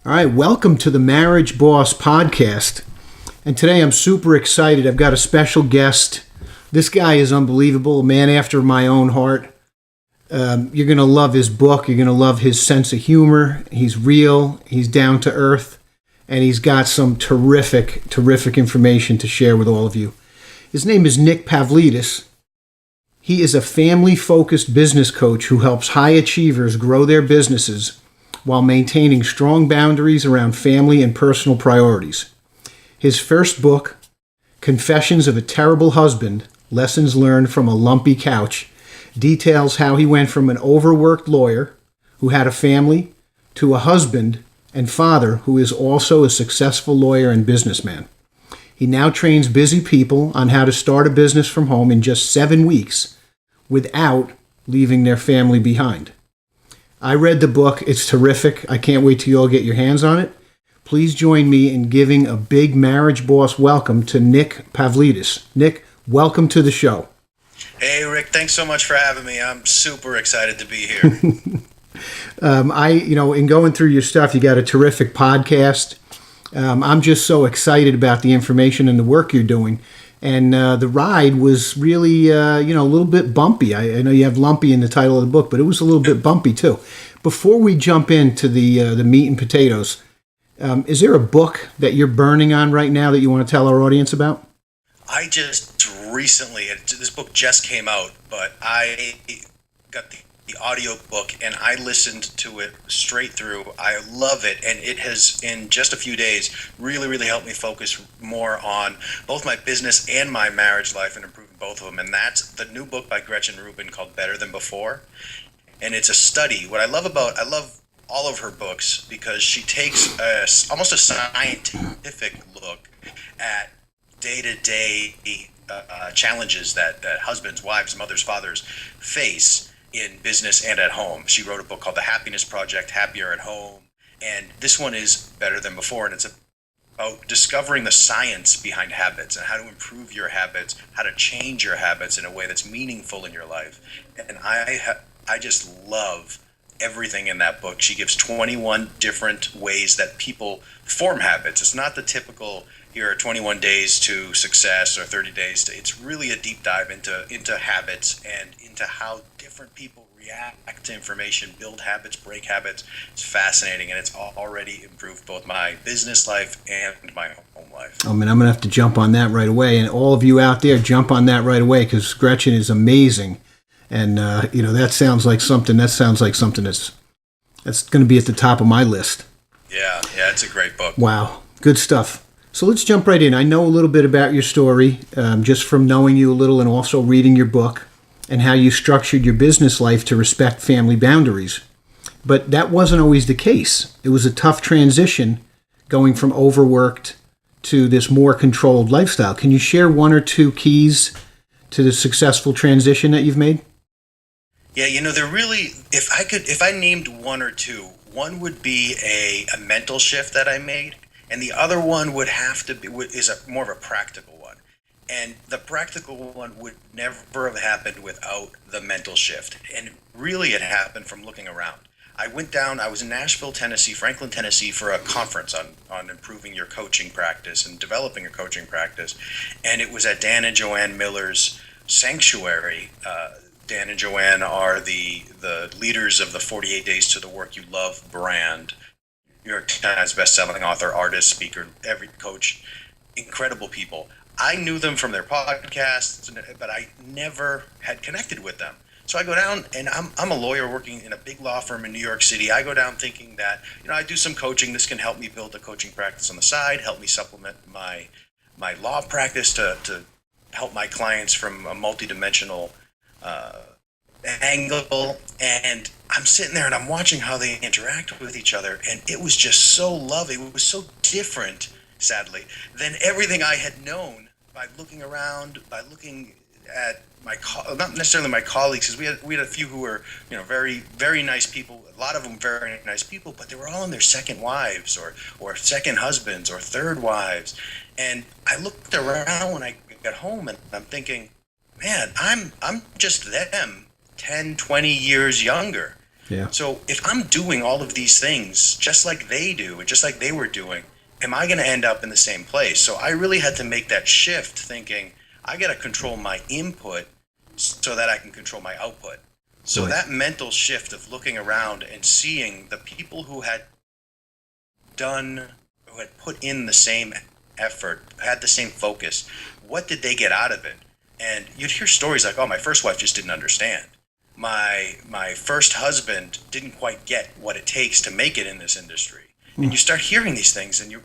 All right, welcome to the Marriage Boss podcast. And today I'm super excited. I've got a special guest. This guy is unbelievable, a man after my own heart. You're going to love his book. You're going to love his sense of humor. He's real. He's down to earth. And he's got some terrific information to share with all of you. His name is Nick Pavlidis. He is a family-focused business coach who helps high achievers grow their businesses while maintaining strong boundaries around family and personal priorities. His first book, Confessions of a Terrible Husband, Lessons Learned from a Lumpy Couch, details how he went from an overworked lawyer who had a family to a husband and father who is also a successful lawyer and businessman. He now trains busy people on how to start a business from home in just 7 weeks without leaving their family behind. I read the book. It's terrific. I can't wait till you all get your hands on it. Please join me in giving a big Marriage Boss welcome to Nick Pavlidis. Nick, welcome to the show. Hey, Rick. Thanks so much for having me. I'm super excited to be here. In going through your stuff, you got a terrific podcast. I'm just so excited about the information and the work you're doing. And the ride was really, a little bit bumpy. I know you have lumpy in the title of the book, but it was a little bit bumpy too. Before we jump into the meat and potatoes, is there a book that you're burning on right now that you want to tell our audience about? I just recently, this book just came out, but I got the audio book and I listened to it straight through. I love it, and it has, in just a few days, really helped me focus more on both my business and my marriage life and improving both of them. And that's the new book by Gretchen Rubin called Better Than Before. And it's a study. I love all of her books because she takes almost a scientific look at day-to-day challenges that husbands, wives, mothers, fathers face in business and at home. She wrote a book called The Happiness Project, Happier at Home. And this one is Better Than Before. And it's about discovering the science behind habits and how to improve your habits, how to change your habits in a way that's meaningful in your life. And I just love everything in that book. She gives 21 different ways that people form habits. It's not the typical, here are 21 days to success or 30 days to, it's really a deep dive into habits and into how different people react to information, build habits, break habits. It's fascinating, and it's already improved both my business life and my home life. I mean, I'm going to have to jump on that right away. And all of you out there, jump on that right away because Gretchen is amazing. And, that sounds like something that's going to be at the top of my list. Yeah, it's a great book. Wow, good stuff. So let's jump right in. I know a little bit about your story, just from knowing you a little and also reading your book and how you structured your business life to respect family boundaries. But that wasn't always the case. It was a tough transition going from overworked to this more controlled lifestyle. Can you share one or two keys to the successful transition that you've made? Yeah, they're really, if I named one or two, one would be a mental shift that I made, and the other one would have to be, is more of a practical one. And the practical one would never have happened without the mental shift. And really it happened from looking around. I was in Nashville, Tennessee, Franklin, Tennessee for a conference on improving your coaching practice and developing your coaching practice. And it was at Dan and Joanne Miller's sanctuary. Dan and Joanne are the leaders of the 48 Days to the Work You Love brand. New York Times bestselling author, artist, speaker, every coach, incredible people. I knew them from their podcasts, but I never had connected with them. So I go down, and I'm a lawyer working in a big law firm in New York City. I go down thinking that, I do some coaching. This can help me build a coaching practice on the side, help me supplement my law practice to help my clients from a multidimensional angle. And I'm sitting there and I'm watching how they interact with each other, and it was just so lovely. It was so different, sadly, than everything I had known by looking around, by looking at not necessarily my colleagues, because we had a few who were very, very nice people. A lot of them very nice people, but they were all in their second wives or second husbands or third wives. And I looked around when I got home, and I'm thinking, man, I'm just them 10, 20 years younger. Yeah. So if I'm doing all of these things just like they do, and just like they were doing, am I going to end up in the same place? So I really had to make that shift, thinking I got to control my input so that I can control my output. So Right. that mental shift of looking around and seeing the people who had put in the same effort, had the same focus, what did they get out of it? And you'd hear stories like, oh, my first wife just didn't understand. My first husband didn't quite get what it takes to make it in this industry. And you start hearing these things, and you're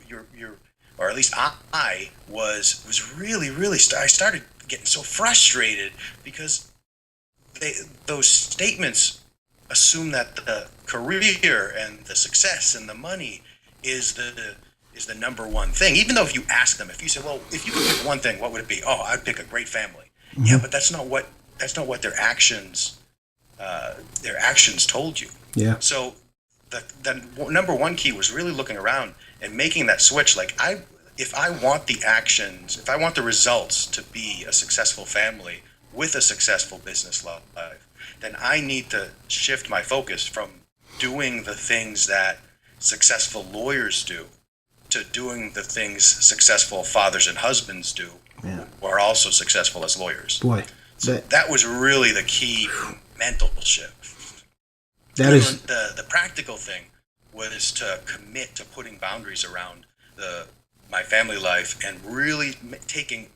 or at least I was really, I started getting so frustrated because those statements assume that the career and the success and the money is the number one thing. Even though if you ask them, if you say, well, if you could pick one thing, what would it be? Oh, I'd pick a great family. Yeah, but that's not what their actions told you. Yeah. So the number one key was really looking around and making that switch. Like if I want the results to be a successful family with a successful business life, then I need to shift my focus from doing the things that successful lawyers do to doing the things successful fathers and husbands do, who are also successful as lawyers. Boy, That was really the key mental shift. that is The practical thing was to commit to putting boundaries around my family life and really taking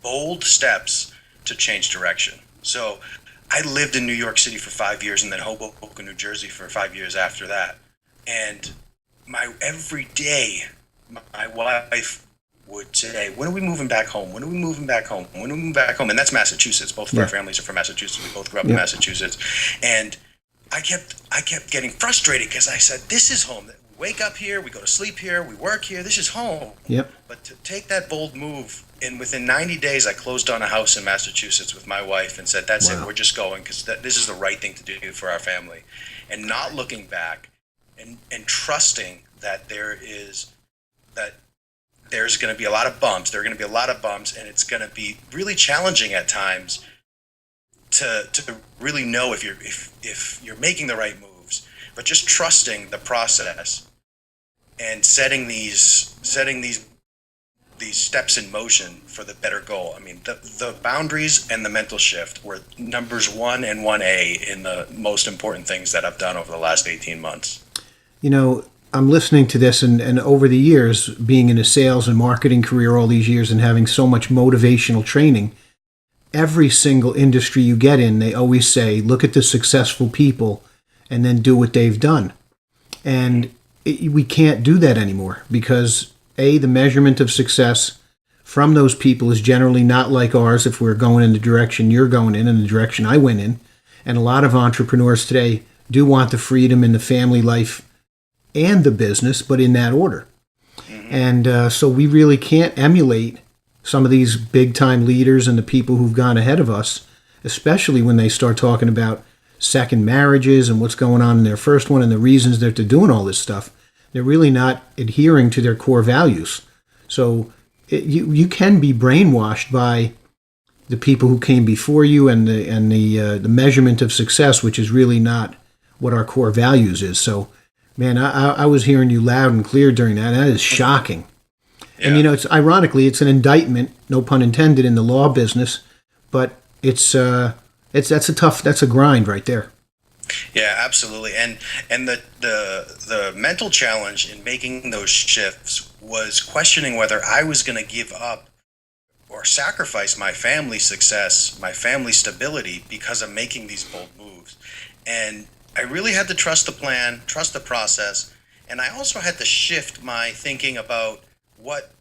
bold steps to change direction. So I lived in New York City for 5 years and then Hoboken, New Jersey for 5 years after that. And every day, my wife would say, when are we moving back home? When are we moving back home? When are we moving back home? And that's Massachusetts. Both of our families are from Massachusetts. We both grew up in Massachusetts. And I kept getting frustrated because I said, this is home. We wake up here, we go to sleep here, we work here, this is home. Yep. But to take that bold move, and within 90 days, I closed on a house in Massachusetts with my wife and said, that's it, we're just going because this is the right thing to do for our family. And not looking back and trusting that there's going to be a lot of bumps. There are going to be a lot of bumps, and it's going to be really challenging at times to really know if you're making the right moves. But just trusting the process and setting these steps in motion for the better goal. I mean, the boundaries and the mental shift were numbers 1 and 1A in the most important things that I've done over the last 18 months. You know, I'm listening to this, and over the years, being in a sales and marketing career all these years and having so much motivational training, every single industry you get in, they always say, look at the successful people and then do what they've done. And we can't do that anymore because, A, the measurement of success from those people is generally not like ours if we're going in the direction you're going in and the direction I went in. And a lot of entrepreneurs today do want the freedom in the family life and the business, but in that order. And so we really can't emulate some of these big-time leaders and the people who've gone ahead of us, especially when they start talking about second marriages and what's going on in their first one and the reasons that they're doing all this stuff. They're really not adhering to their core values. So you can be brainwashed by the people who came before you and the measurement of success, which is really not what our core values is. So, man, I was hearing you loud and clear during that. That is shocking. Yeah. And it's ironically, it's an indictment, no pun intended, in the law business, but that's a grind right there. Yeah, absolutely. And the mental challenge in making those shifts was questioning whether I was going to give up or sacrifice my family success, my family stability because of making these bold moves. And I really had to trust the plan, trust the process, and I also had to shift my thinking about what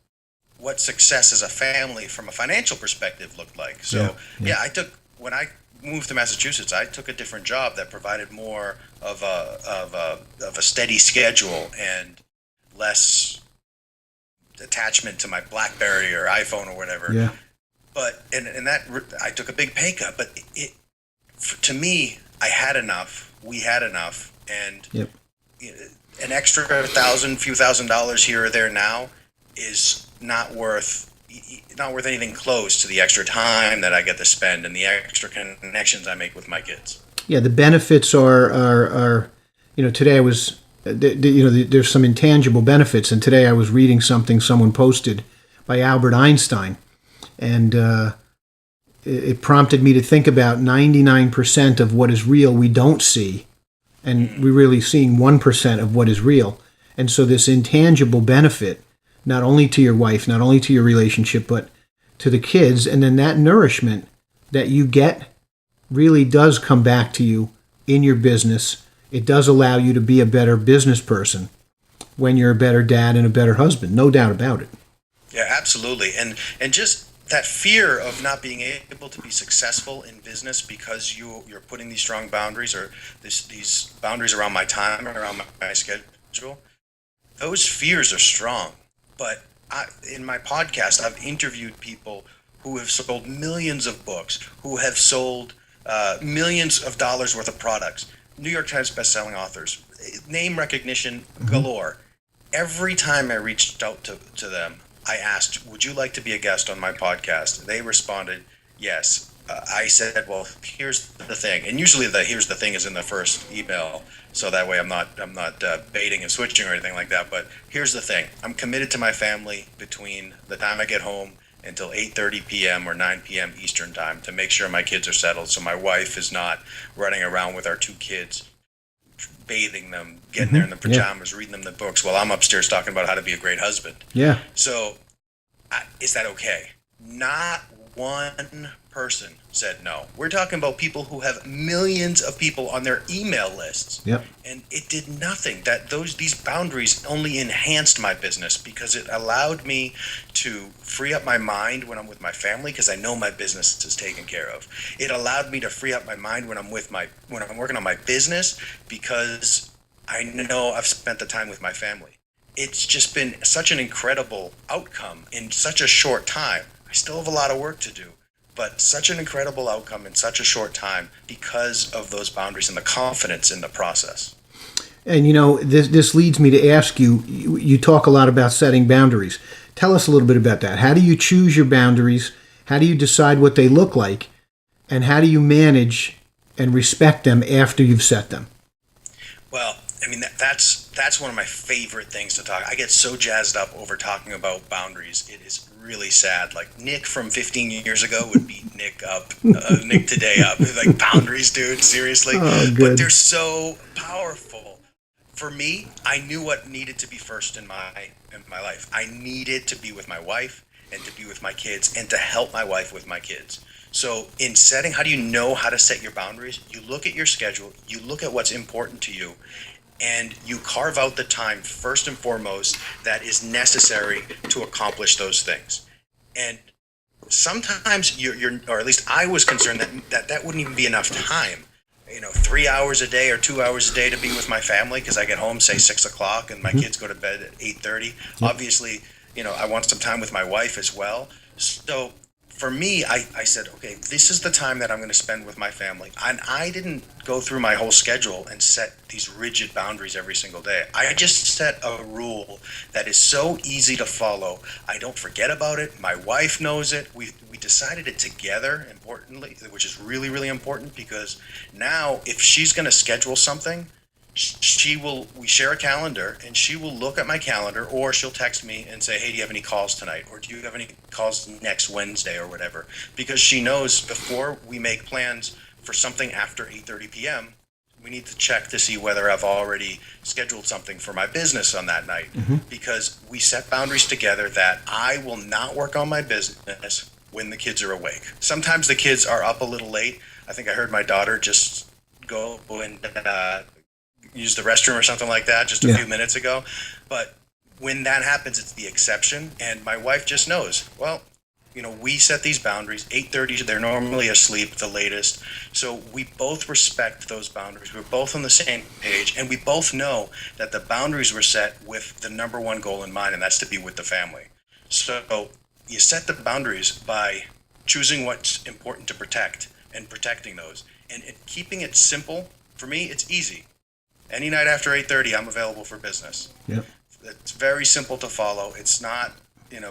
success as a family from a financial perspective looked like. So when I moved to Massachusetts, I took a different job that provided more of a steady schedule and less attachment to my BlackBerry or iPhone or whatever. Yeah. But and that I took a big pay cut. But to me, I had enough. We had enough, and an extra few $1,000s here or there now is not worth anything close to the extra time that I get to spend and the extra connections I make with my kids. Yeah, the benefits are today I was there's some intangible benefits, and today I was reading something someone posted by Albert Einstein, and it prompted me to think about 99% of what is real we don't see, and we're really seeing 1% of what is real. And so this intangible benefit, not only to your wife, not only to your relationship, but to the kids, and then that nourishment that you get really does come back to you in your business. It does allow you to be a better business person when you're a better dad and a better husband, no doubt about it. Yeah, absolutely. And just that fear of not being able to be successful in business because you're putting these strong boundaries, or these boundaries around my time, around my schedule, those fears are strong. But in my podcast, I've interviewed people who have sold millions of books, who have sold millions of dollars worth of products, New York Times bestselling authors, name recognition galore. Every time I reached out to them, I asked, would you like to be a guest on my podcast? They responded, yes. I said, well, here's the thing. And usually the here's the thing is in the first email. So that way I'm not baiting and switching or anything like that. But here's the thing. I'm committed to my family between the time I get home until 8:30 p.m. or 9 p.m. Eastern time to make sure my kids are settled. So my wife is not running around with our two kids, bathing them, getting there in the pajamas, reading them the books while I'm upstairs talking about how to be a great husband. Yeah. So is that okay? Not one person said no. We're talking about people who have millions of people on their email lists. Yep. And it did nothing. These boundaries only enhanced my business because it allowed me to free up my mind when I'm with my family because I know my business is taken care of. It allowed me to free up my mind when I'm working on my business because I know I've spent the time with my family. It's just been such an incredible outcome in such a short time. I still have a lot of work to do, but such an incredible outcome in such a short time because of those boundaries and the confidence in the process. And this leads me to ask you, you talk a lot about setting boundaries. Tell us a little bit about that. How do you choose your boundaries? How do you decide what they look like? And how do you manage and respect them after you've set them? Well, I mean, that's one of my favorite things to talk. I get so jazzed up over talking about boundaries. It is really sad. Like Nick from 15 years ago would beat Nick today up. Like, boundaries, dude, seriously. Oh, good. But they're so powerful. For me, I knew what needed to be first in my life. I needed to be with my wife and to be with my kids and to help my wife with my kids. So in setting, how do you know how to set your boundaries? You look at your schedule, you look at what's important to you, and you carve out the time first and foremost that is necessary to accomplish those things. And sometimes you're or at least I was concerned that wouldn't even be enough time. 3 hours a day or 2 hours a day to be with my family because I get home, say 6 o'clock, and my kids go to bed at 8:30. Obviously, I want some time with my wife as well. So for me, I said, okay, this is the time that I'm going to spend with my family. And I didn't go through my whole schedule and set these rigid boundaries every single day. I just set a rule that is so easy to follow. I don't forget about it. My wife knows it. We decided it together, importantly, which is really, really important because now if she's going to schedule something, we share a calendar and she will look at my calendar, or she'll text me and say, hey, do you have any calls tonight? Or do you have any calls next Wednesday or whatever? Because she knows before we make plans for something after 8:30 p.m., we need to check to see whether I've already scheduled something for my business on that night. Because we set boundaries together that I will not work on my business when the kids are awake. Sometimes the kids are up a little late. I think I heard my daughter just go and use the restroom or something like that just a few minutes ago. But when that happens, it's the exception. And my wife just knows, well, we set these boundaries, 8:30, they're normally asleep the latest. So we both respect those boundaries. We're both on the same page. And we both know that the boundaries were set with the number one goal in mind, and that's to be with the family. So you set the boundaries by choosing what's important to protect and protecting those. And keeping it simple, for me, it's easy. Any night after 8:30, I'm available for business. Yep. It's very simple to follow. It's not,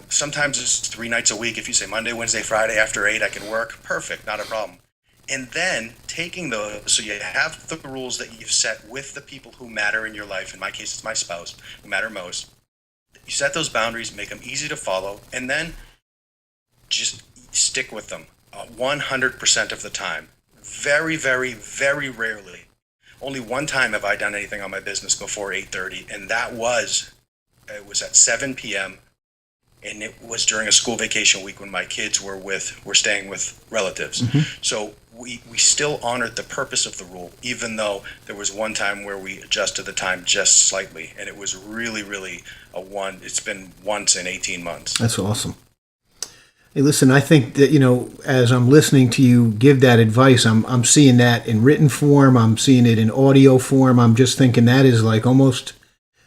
sometimes it's 3 nights a week. If you say Monday, Wednesday, Friday after 8, I can work. Perfect, not a problem. And then taking those, so you have the rules that you've set with the people who matter in your life. In my case, it's my spouse, who matter most. You set those boundaries, make them easy to follow, and then just stick with them 100% of the time. Very, very, very rarely. Only one time have I done anything on my business before 8:30, and it was at 7 p.m. and it was during a school vacation week when my kids were staying with relatives. So we still honored the purpose of the rule, even though there was one time where we adjusted the time just slightly, and it was really, really it's been once in 18 months. That's awesome. Hey, listen, I think that, as I'm listening to you give that advice, I'm seeing that in written form. I'm seeing it in audio form. I'm just thinking that is like almost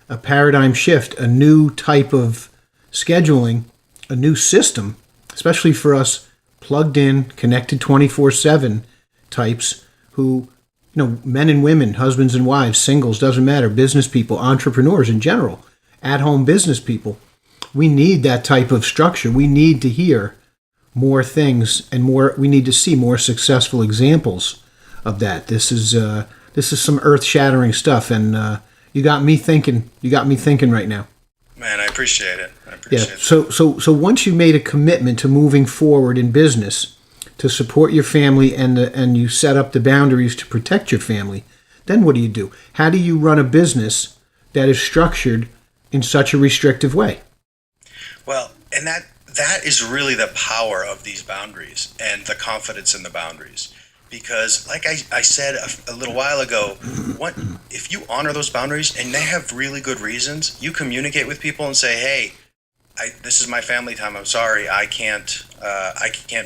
a paradigm shift, a new type of scheduling, a new system, especially for us plugged in, connected 24/7 types who, men and women, husbands and wives, singles, doesn't matter, business people, entrepreneurs in general, at-home business people. We need that type of structure. We need to hear more things and more. We need to see more successful examples of that. This is some earth-shattering stuff, and you got me thinking. You got me thinking right now. Man, I appreciate it. Yeah. So once you made a commitment to moving forward in business to support your family and you set up the boundaries to protect your family, then what do? How do you run a business that is structured in such a restrictive way? Well, and that is really the power of these boundaries and the confidence in the boundaries. Because like I said a little while ago, if you honor those boundaries and they have really good reasons, you communicate with people and say, hey, this is my family time. I'm sorry, I can't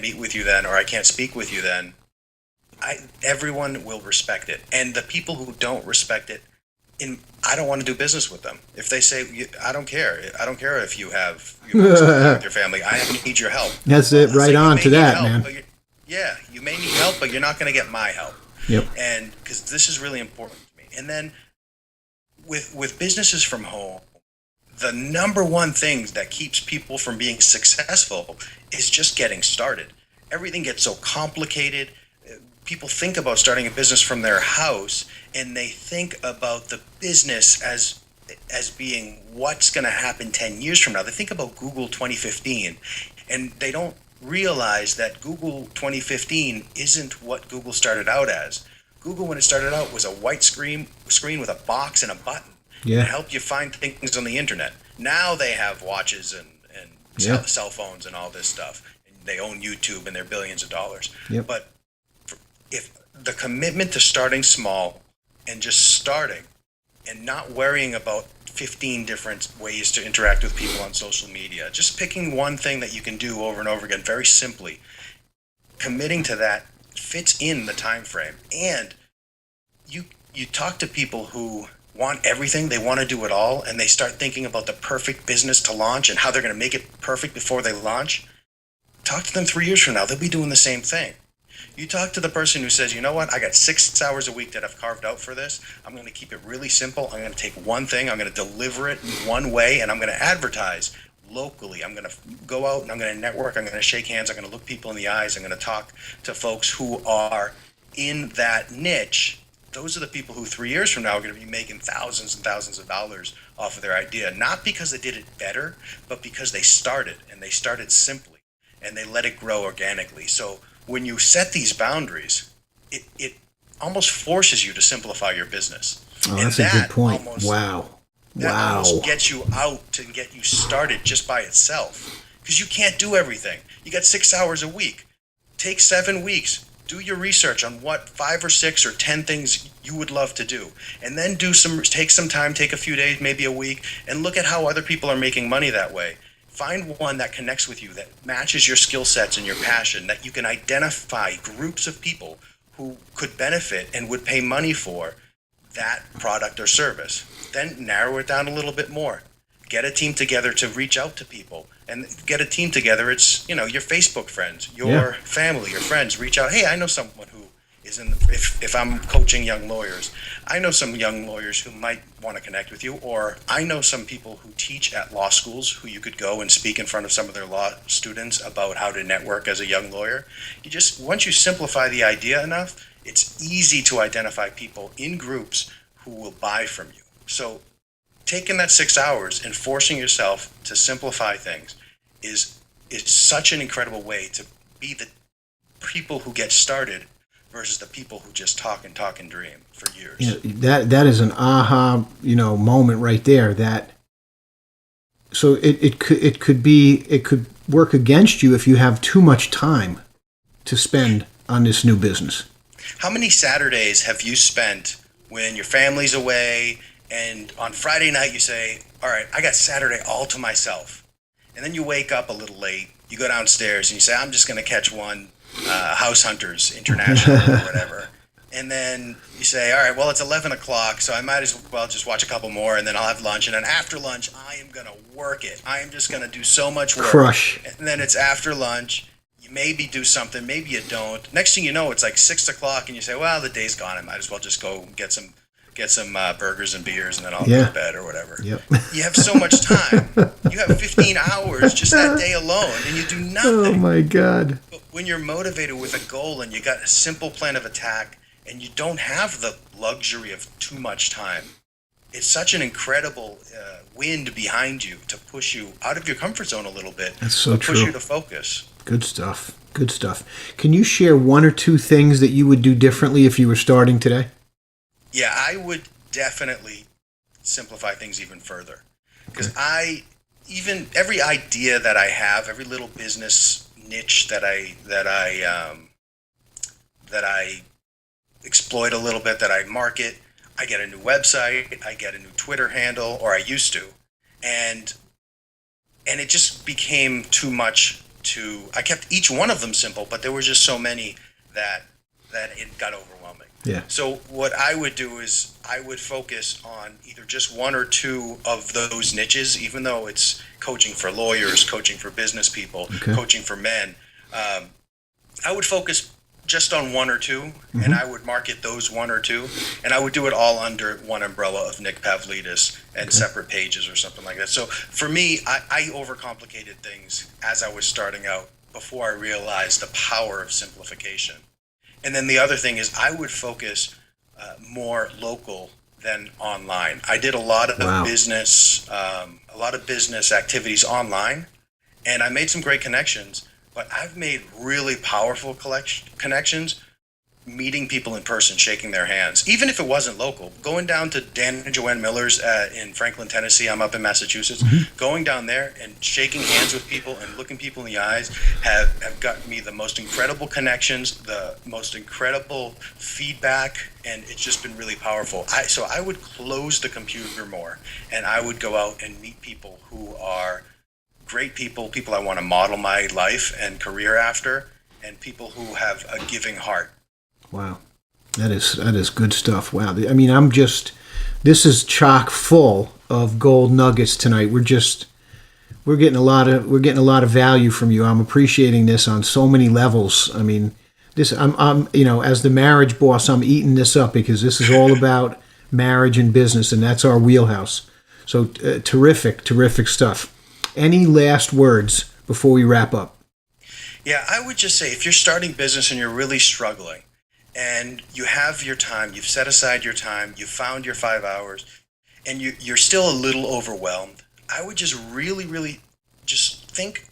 meet with you then, or I can't speak with you then. Everyone will respect it. And the people who don't respect it, I don't want to do business with them. If they say, I don't care. I don't care if you have with your family. I need your help. That's it. Right on to that, man. Yeah, you may need help, but you're not going to get my help. Yep. And because this is really important to me. And then with businesses from home, the number one thing that keeps people from being successful is just getting started. Everything gets so complicated. People think about starting a business from their house, and they think about the business as being what's going to happen 10 years from now. They think about Google 2015, and they don't realize that Google 2015 isn't what Google started out as. Google, when it started out, was a white screen with a box and a button. Yeah. It helped you find things on the internet. Now they have watches and cell phones and all this stuff. And they own YouTube and they're billions of dollars. Yep. But if the commitment to starting small and just starting and not worrying about 15 different ways to interact with people on social media, just picking one thing that you can do over and over again very simply, committing to that fits in the time frame. And you talk to people who want everything, they want to do it all, and they start thinking about the perfect business to launch and how they're going to make it perfect before they launch. Talk to them 3 years from now, they'll be doing the same thing. You talk to the person who says, you know what, I got 6 hours a week that I've carved out for this. I'm going to keep it really simple. I'm going to take one thing, I'm going to deliver it in one way, and I'm going to advertise locally. I'm going to go out and I'm going to network. I'm going to shake hands. I'm going to look people in the eyes. I'm going to talk to folks who are in that niche. Those are the people who 3 years from now are going to be making thousands and thousands of dollars off of their idea. Not because they did it better, but because they started, and they started simply, and they let it grow organically. So when you set these boundaries, it almost forces you to simplify your business. Oh, that's a good point. Wow. That almost gets you out and get you started just by itself. Because you can't do everything. You got 6 hours a week. Take 7 weeks. Do your research on what 5 or 6 or 10 things you would love to do. And then take some time, take a few days, maybe a week, and look at how other people are making money that way. Find one that connects with you, that matches your skill sets and your passion, that you can identify groups of people who could benefit and would pay money for that product or service. Then narrow it down a little bit more. Get a team together to reach out to people. And get a team together, it's, your Facebook friends, your family, your friends. Reach out, hey, I know someone who is if I'm coaching young lawyers, I know some young lawyers who might want to connect with you, or I know some people who teach at law schools who you could go and speak in front of some of their law students about how to network as a young lawyer. Once you simplify the idea enough, it's easy to identify people in groups who will buy from you. So taking that 6 hours and forcing yourself to simplify things is such an incredible way to be the people who get started versus the people who just talk and dream for years. That is an aha, moment right there. So it could work against you if you have too much time to spend on this new business. How many Saturdays have you spent when your family's away and on Friday night you say, all right, I got Saturday all to myself. And then you wake up a little late, you go downstairs and you say, I'm just going to catch one House Hunters International or whatever. And then you say, all right, well, it's 11 o'clock, so I might as well just watch a couple more, and then I'll have lunch. And then after lunch, I am going to work it. I am just going to do so much work. Crush. And then it's after lunch. You maybe do something, maybe you don't. Next thing you know, it's like 6 o'clock, and you say, well, the day's gone. I might as well just go get some burgers and beers, and then I'll go to bed or whatever. Yep. You have so much time. You have 15 hours just that day alone, and you do nothing. Oh, my God. But when you're motivated with a goal and you got a simple plan of attack and you don't have the luxury of too much time, it's such an incredible wind behind you to push you out of your comfort zone a little bit. That's so true. Push you to focus. Good stuff. Good stuff. Can you share one or two things that you would do differently if you were starting today? Yeah, I would definitely simplify things even further. Because every idea that I have, every little business niche that I exploit a little bit, that I market, I get a new website, I get a new Twitter handle, or I used to. And it just became too much I kept each one of them simple, but there were just so many that it got overwhelming. Yeah. So what I would do is I would focus on either just one or two of those niches, even though it's coaching for lawyers, coaching for business people, coaching for men. I would focus just on one or two, and I would market those one or two, and I would do it all under one umbrella of Nick Pavlidis and separate pages or something like that. So for me, I overcomplicated things as I was starting out before I realized the power of simplification. And then the other thing is I would focus more local than online. I did a lot of business activities online, and I made some great connections. But I've made really powerful connections meeting people in person, shaking their hands, even if it wasn't local. Going down to Dan and Joanne Miller's in Franklin, Tennessee, I'm up in Massachusetts, going down there and shaking hands with people and looking people in the eyes have gotten me the most incredible connections, the most incredible feedback, and it's just been really powerful. So I would close the computer more, and I would go out and meet people who are great people I want to model my life and career after, and people who have a giving heart. Wow. That is good stuff. Wow. I mean, this is chock full of gold nuggets tonight. We're getting a lot of value from you. I'm appreciating this on so many levels. I mean, I'm as the marriage boss, I'm eating this up because this is all about marriage and business, and that's our wheelhouse. So terrific stuff. Any last words before we wrap up? Yeah, I would just say if you're starting business and you're really struggling and you have your time, you've set aside your time, you've found your 5 hours, and you're still a little overwhelmed, I would just really, really just think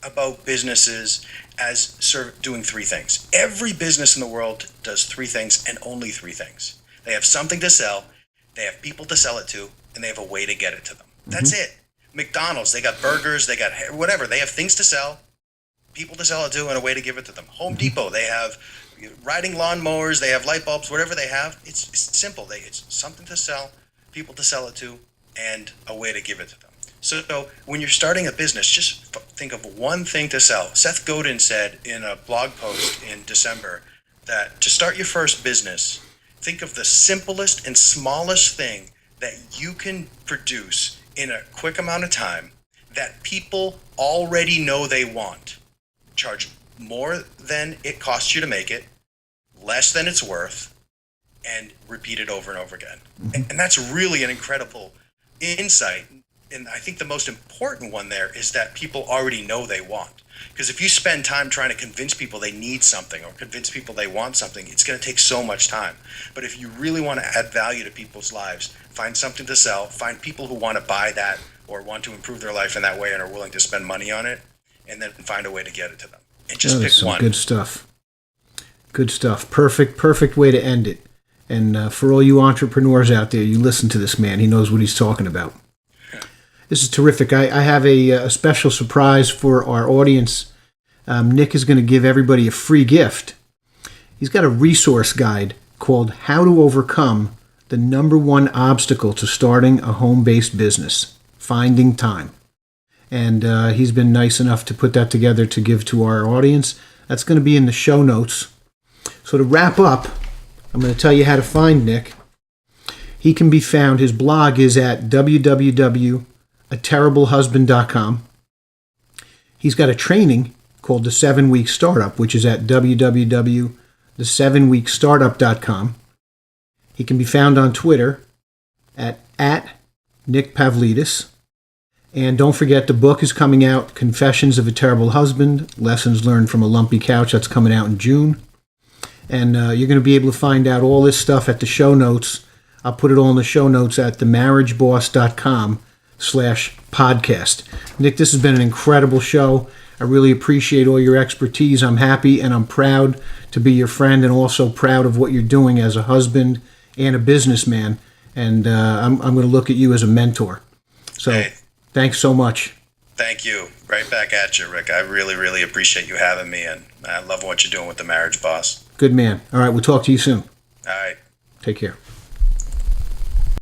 about businesses as doing three things. Every business in the world does three things and only three things. They have something to sell, they have people to sell it to, and they have a way to get it to them. That's it. McDonald's, they got burgers, they got whatever. They have things to sell, people to sell it to, and a way to give it to them. Home Depot, they have riding lawnmowers, they have light bulbs, whatever they have. It's simple. It's something to sell, people to sell it to, and a way to give it to them. So when you're starting a business, just think of one thing to sell. Seth Godin said in a blog post in December that to start your first business, think of the simplest and smallest thing that you can produce in a quick amount of time that people already know they want. Charge more than it costs you to make it, less than it's worth and repeat it over and over again. And that's really an incredible insight. And I think the most important one there is that people already know they want. Because if you spend time trying to convince people they need something or convince people they want something, it's going to take so much time. But if you really want to add value to people's lives, find something to sell, find people who want to buy that or want to improve their life in that way and are willing to spend money on it, and then find a way to get it to them. And just pick one. Good stuff. Good stuff. Perfect way to end it. And for all you entrepreneurs out there, you listen to this man. He knows what he's talking about. This is terrific. I have a special surprise for our audience. Nick is going to give everybody a free gift. He's got a resource guide called How to Overcome the Number One Obstacle to Starting a Home-Based Business, Finding Time. And he's been nice enough to put that together to give to our audience. That's going to be in the show notes. So to wrap up, I'm going to tell you how to find Nick. He can be found, his blog is at www.aterriblehusband.com. He's got a training called The 7-Week Startup, which is at www.the7weekstartup.com. He can be found on Twitter at Nick Pavlidis. And don't forget, the book is coming out, Confessions of a Terrible Husband, Lessons Learned from a Lumpy Couch. That's coming out in June. And you're going to be able to find out all this stuff at the show notes. I'll put it all in the show notes at themarriageboss.com/podcast. Nick, this has been an incredible show. I really appreciate all your expertise. I'm happy and I'm proud to be your friend and also proud of what you're doing as a husband and a businessman. And I'm going to look at you as a mentor. So hey, thanks so much. Thank you. Right back at you, Rick. I really, really appreciate you having me, and I love what you're doing with The Marriage Boss. Good man. All right, we'll talk to you soon. All right. Take care.